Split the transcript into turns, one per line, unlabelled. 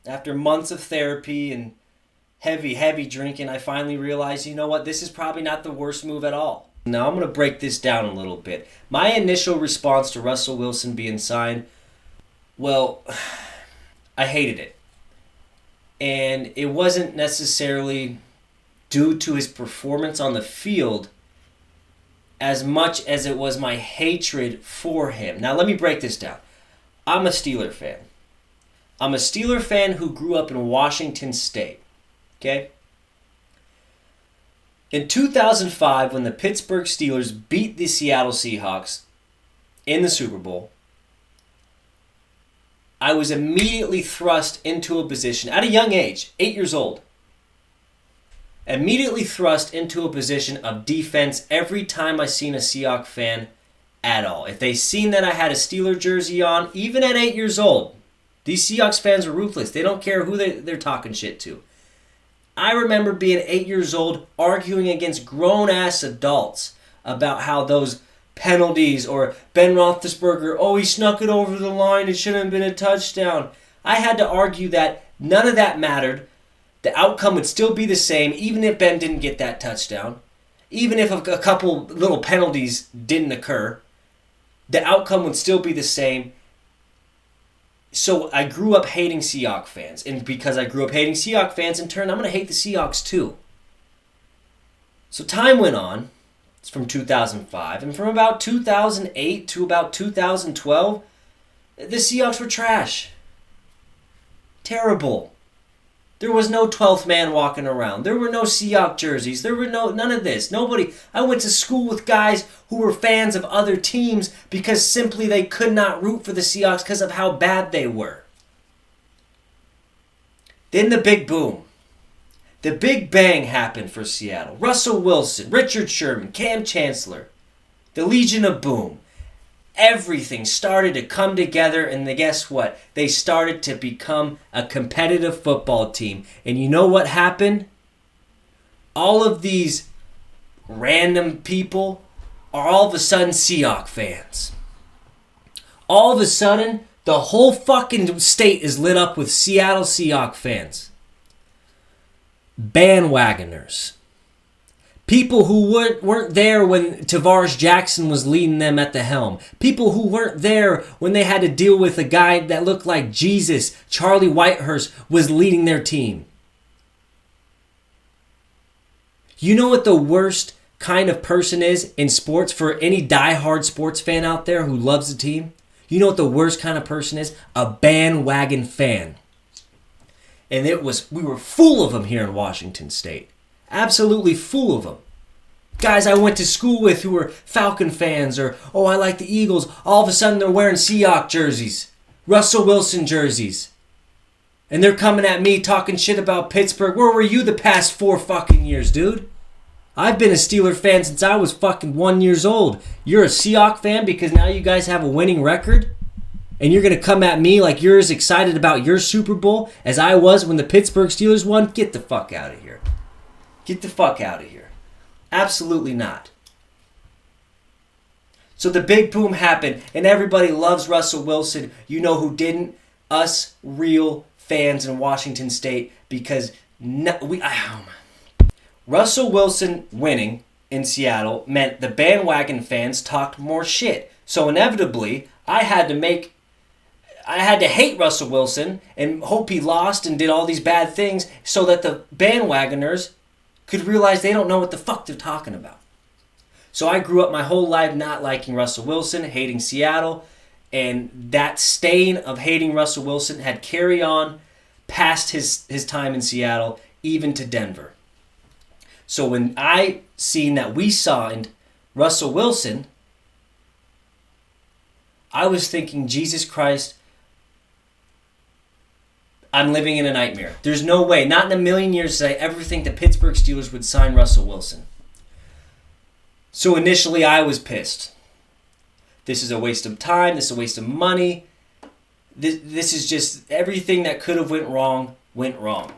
after months of therapy and heavy drinking, I finally realized, you know what, this is probably not the worst move at all. Now I'm going to break this down a little bit. My initial response to Russell Wilson being signed, well, I hated it. And it wasn't necessarily due to his performance on the field as much as it was my hatred for him. Now let me break this down. I'm a Steeler fan. I'm a Steeler fan who grew up in Washington State. Okay? In 2005, when the Pittsburgh Steelers beat the Seattle Seahawks in the Super Bowl, I was immediately thrust into a position, at a young age, 8 years old, immediately thrust into a position of defense every time I seen a Seahawks fan at all. If they seen that I had a Steeler jersey on, even at 8 years old, these Seahawks fans are ruthless. They don't care who they're talking shit to. I remember being 8 years old arguing against grown-ass adults about how those penalties or Ben Roethlisberger, oh, he snuck it over the line, it shouldn't have been a touchdown. I had to argue that none of that mattered. The outcome would still be the same even if Ben didn't get that touchdown. Even if a couple little penalties didn't occur, the outcome would still be the same. So I grew up hating Seahawks fans. And because I grew up hating Seahawks fans, in turn, I'm going to hate the Seahawks too. So time went on. It's from 2005. And from about 2008 to about 2012, the Seahawks were trash. Terrible. There was no 12th man walking around. There were no Seahawks jerseys. There were none of this. Nobody. I went to school with guys who were fans of other teams because simply they could not root for the Seahawks because of how bad they were. Then the big boom. The big bang happened for Seattle. Russell Wilson, Richard Sherman, Cam Chancellor, the Legion of Boom. Everything started to come together, and guess what? They started to become a competitive football team. And you know what happened? All of these random people are all of a sudden Seahawks fans. All of a sudden, the whole fucking state is lit up with Seattle Seahawks fans. Bandwagoners. People who weren't there when Tavares Jackson was leading them at the helm. People who weren't there when they had to deal with a guy that looked like Jesus, Charlie Whitehurst, was leading their team. You know what the worst kind of person is in sports for any diehard sports fan out there who loves the team? You know what the worst kind of person is? A bandwagon fan. And we were full of them here in Washington State. Absolutely full of them. Guys I went to school with who were Falcon fans or, oh, I like the Eagles. All of a sudden they're wearing Seahawks jerseys. Russell Wilson jerseys. And they're coming at me talking shit about Pittsburgh. Where were you the past 4 fucking years, dude? I've been a Steeler fan since I was fucking 1 year old. You're a Seahawks fan because now you guys have a winning record? And you're going to come at me like you're as excited about your Super Bowl as I was when the Pittsburgh Steelers won? Get the fuck out of here. Get the fuck out of here. Absolutely not. So the big boom happened, and everybody loves Russell Wilson. You know who didn't? Us real fans in Washington State, because Russell Wilson winning in Seattle meant the bandwagon fans talked more shit. So inevitably, I had to hate Russell Wilson and hope he lost and did all these bad things so that the bandwagoners could realize they don't know what the fuck they're talking about. So I grew up my whole life not liking Russell Wilson, hating Seattle, and that stain of hating Russell Wilson had carried on past his time in Seattle, even to Denver. So when I seen that we signed Russell Wilson, I was thinking, Jesus Christ, I'm living in a nightmare. There's no way, not in a million years did I ever think the Pittsburgh Steelers would sign Russell Wilson. So initially I was pissed. This is a waste of time. This is a waste of money. This is just everything that could have went wrong, went wrong.